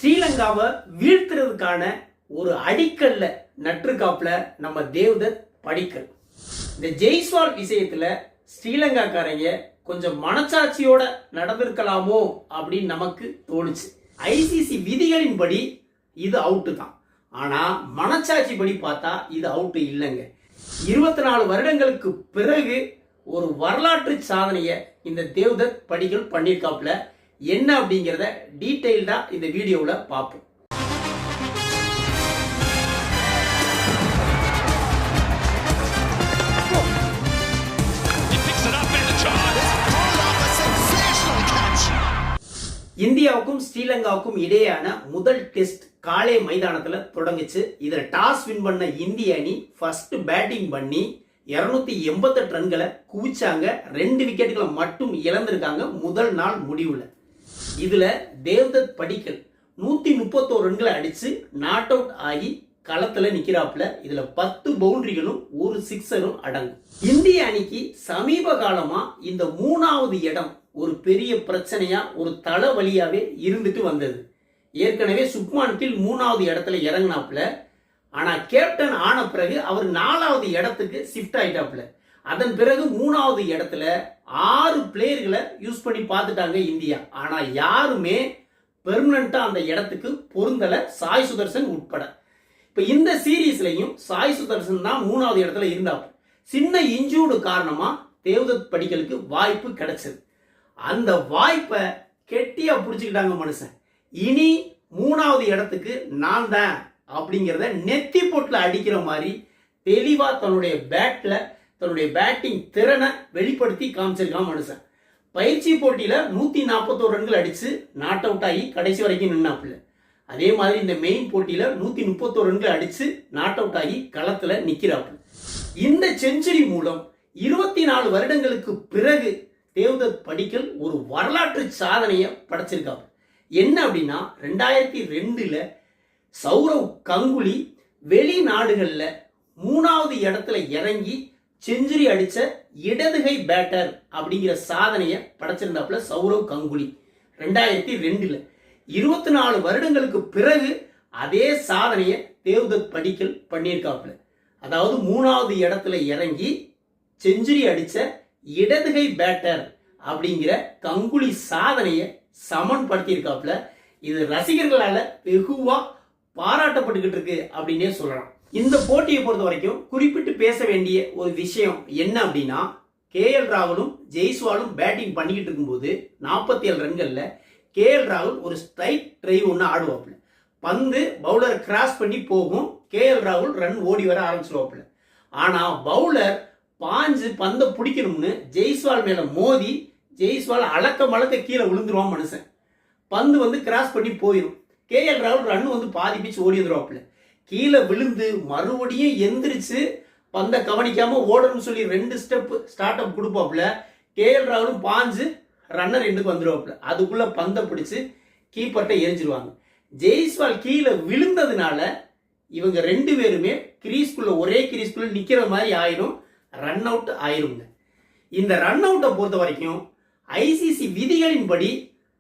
ஸ்ரீலங்காவை வீழ்த்துறதுக்கான ஒரு அடிக்கல்ல நற்றுக்காப்புல நம்ம தேவ்தத் படிக்கல். இந்த ஜெய்ஸ்வால் விஷயத்துல ஸ்ரீலங்காக்காரங்க கொஞ்சம் மனச்சாட்சியோட நடந்திருக்கலாமோ அப்படின்னு நமக்கு தோணுச்சு. ஐசிசி விதிகளின்படி இது அவுட்டு தான், ஆனா மனச்சாட்சி படி பார்த்தா இது அவுட்டு இல்லைங்க. 24 வருடங்களுக்கு பிறகு ஒரு வரலாற்று சாதனையை இந்த தேவ்தத் படிக்கல் பண்ணியிருக்காப்புல. என்ன அப்படிங்கிறத டீட்டெயில்டா இந்த வீடியோவில் பார்ப்போம். இந்தியாவுக்கும் ஸ்ரீலங்காவுக்கும் இடையேயான முதல் டெஸ்ட் காலே மைதானத்துல தொடங்குச்சு. இதுல டாஸ் வின் பண்ண இந்திய அணி ஃபர்ஸ்ட் பேட்டிங் பண்ணி 288 ரன்களை குவிச்சாங்க. 2 விக்கெட்டுகளை மட்டும் இழந்திருக்காங்க முதல் நாள் முடிவுல. இதுல தேவ்தத் படிக்கல் 131 ரன்களை அடிச்சு நாட் அவுட் ஆகி களத்துல நிக்கிறாப்புல. இதுல 10 பவுண்டரிகளும் ஒரு சிக்ஸரும் அடங்கும். இந்திய அணிக்கு சமீப காலமா இந்த 3வது இடம் ஒரு பெரிய பிரச்சனையா, ஒரு தலைவலியாவே இருந்துட்டு வந்தது. ஏற்கனவே சுப்மான் கில் 3வது இடத்துல இறங்கினாப்புல. ஆனா கேப்டன் ஆன பிறகு அவர் 4வது இடத்துக்கு ஷிஃப்ட் ஆயிட்டாப்புல. அதன் பிறகு 3வது இடத்துல 6 பிளேயர்களை யூஸ் பண்ணி பார்த்துட்டாங்க இந்தியா. ஆனா யாருமே பெர்மனண்டா அந்த இடத்துக்கு பொருந்தல, சாய் சுதர்சன் உட்பட. இப்ப இந்த சீரீஸ்லயும் சாய் சுதர்சன் தான் 3வது இடத்துல இருந்தாப்பு. சின்ன இன்ஜூர்டு காரணமா தேவ்தத் படிக்கலுக்கு வாய்ப்பு கிடைச்சது. அந்த வாய்ப்பை கெட்டியா புடிச்சுக்கிட்டாங்க மனுஷன். இனி 3வது இடத்துக்கு நான் தான் அப்படிங்கிறத நெத்தி போட்டுல அடிக்கிற மாதிரி தெளிவா தன்னுடைய பேட்ல தன்னுடைய பேட்டிங் திறனை வெளிப்படுத்தி காமிச்சிருக்கான் மனுஷன். பயிற்சி போட்டியில 141 ரன்கள் அடிச்சு நாட் அவுட் ஆகி கடைசி வரைக்கும் நின்னாப்புல. அதே மாதிரி இந்த மெயின் போட்டியில 131 ரன்கள் அடிச்சு நாட் அவுட் ஆகி களத்துல நிக்கிறாப்புல. இந்த செஞ்சுரி மூலம் 24 வருடங்களுக்கு பிறகு தேவ்தத் படிக்கல் ஒரு வரலாற்று சாதனையை படைச்சிருக்காங்க. என்ன அப்படின்னா 2002ல சௌரவ் கங்குலி வெளிநாடுகள்ல 3வது இடத்துல இறங்கி செஞ்சுரி அடிச்ச இடதுகை பேட்டர் அப்படிங்கிற சாதனையை படைச்சிருந்தாப்புல சௌரவ் கங்குலி 2002ல. 24 வருடங்களுக்கு பிறகு அதே சாதனையை தேவ்தத் படிக்கல் பண்ணியிருக்காப்புல. அதாவது 3வது இடத்துல இறங்கி செஞ்சுரி அடிச்ச இடதுகை பேட்டர் அப்படிங்கிற கங்குலி சாதனையை சமன்படுத்தியிருக்காப்புல. இது ரசிகர்களால வெகுவா பாராட்டப்பட்டுக்கிட்டு இருக்கு அப்படின்னே சொல்லலாம். இந்த போட்டியை பொறுத்த வரைக்கும் குறிப்பிட்டு பேச வேண்டிய ஒரு விஷயம் என்ன அப்படின்னா, KL ராகுலும் ஜெய்ஸ்வாலும் பேட்டிங் பண்ணிக்கிட்டு இருக்கும்போது 47 ரன்கள்ல KL ராகுல் ஒரு ஸ்ட்ரைட் டிரைவ் ஒன்று ஆடுவாப்புல. பந்து பவுலர் கிராஸ் பண்ணி போகும். KL ராகுல் ரன் ஓடி வர ஆரம்பிச்சிருவாப்புல. ஆனா பவுலர் பாஞ்சு பந்தை பிடிக்கணும்னு ஜெய்ஸ்வால் மேல மோதி ஜெய்ஸ்வால் அளக்க கீழே விழுந்துருவான் மனுஷன். பந்து வந்து கிராஸ் பண்ணி போயிடும். KL ராகுல் ரன் பாதி பிச்சு ஓடி வந்துருவாப்புல. கீழே விழுந்து மறுபடியும் எந்திரிச்சு பந்தை கவனிக்காம ஓடணும்னு சொல்லி 2 ஸ்டெப் ஸ்டார்ட் அப் கொடுப்பாப்புல. KL ராகுலும் பாஞ்சு ரன்னர் எண்டுக்கு வந்துருவாப்புல. அதுக்குள்ள பந்தை பிடிச்சு கீப்பர்ட்ட எரிஞ்சிருவாங்க. ஜெய்ஸ்வால் கீழே விழுந்ததுனால இவங்க 2 பேருமே கிரீஸ்குள்ள ஒரே கிரீஸ்குள்ள நிக்கிற மாதிரி ஆயிரும், ரன் அவுட் ஆயிருங்க. இந்த ரன் அவுட்டை பொறுத்த வரைக்கும் ஐசிசி விதிகளின்படி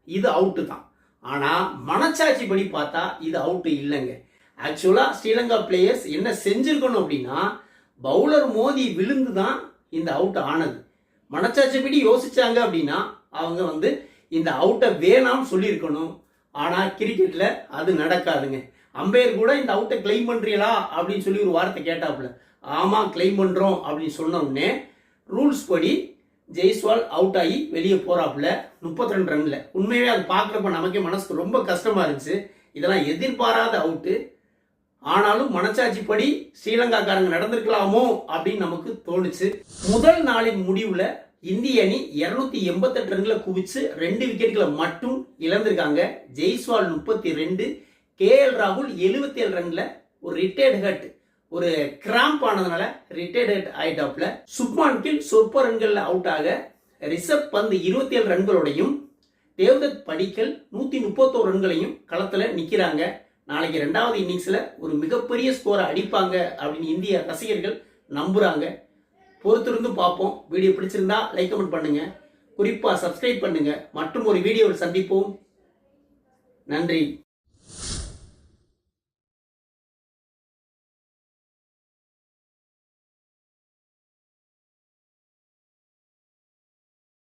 இது அவுட்டு தான், ஆனா மனச்சாட்சி படி பார்த்தா இது அவுட்டு இல்லைங்க. ஆக்சுவலா ஸ்ரீலங்கா பிளேயர்ஸ் என்ன செஞ்சிருக்கணும் அப்படின்னா, பவுலர் மோதி விழுந்து தான் இந்த அவுட் ஆனது. மனச்சாட்சிப்படி யோசிச்சாங்க அப்படின்னா அவங்க இந்த அவுட்டை வேணாம்னு சொல்லியிருக்கணும். ஆனா கிரிக்கெட்ல அது நடக்காதுங்க. அம்பையர் கூட இந்த அவுட்டை கிளைம் பண்றீங்களா அப்படின்னு சொல்லி ஒரு வார்த்தை கேட்டாப்புல. ஆமா கிளைம் பண்றோம் அப்படின்னு சொன்ன உடனே ரூல்ஸ் படி ஜெய்ஸ்வால் அவுட் ஆகி வெளியே போறாப்புல 32 ரன்ல. உண்மையாவே அது பார்க்குறப்ப நமக்கே மனசுக்கு ரொம்ப கஷ்டமா இருந்துச்சு. இதெல்லாம் எதிர்பாராத அவுட்டு. ஆனாலும் மனச்சாட்சிப்படி ஸ்ரீலங்காக்காரங்க நடந்திருக்கலாமோ அப்படின்னு நமக்கு தோணுச்சு. முதல் நாளின் முடிவுல இந்திய அணி 288 ரன்களை குவிச்சு 2 விக்கெட்டுகளை மட்டும் இழந்திருக்காங்க. ஜெய்ஸ்வால் 32, KL ராகுல் 77 ரன்ல ஒரு ரிட்டையர்ட் ஹர்ட், ஒரு கிராம்ப் ஆனதுனால ரிட்டையர்ட் ஹர்ட் ஆயிட்டாப்ல. சுப்மான் கில் சொற்ப ரன்கள்ல அவுட் ஆக ரிஷப் பந்த் 27 ரன்களோடையும் தேவ்தத் படிக்கல் 131 ரன்களையும் களத்துல நிக்கிறாங்க. நாளைக்கு 2வது இன்னிங்ஸ்ல ஒரு மிகப்பெரிய ஸ்கோரை அடிப்பாங்க அப்படின்னு இந்திய ரசிகர்கள் நம்புறாங்க. பொறுத்திருந்து பார்ப்போம். வீடியோ பிடிச்சிருந்தா லைக் கமெண்ட் பண்ணுங்க, குறிப்பா சப்ஸ்கிரைப் பண்ணுங்க. மற்றும் ஒரு வீடியோவில் சந்திப்போம். நன்றி.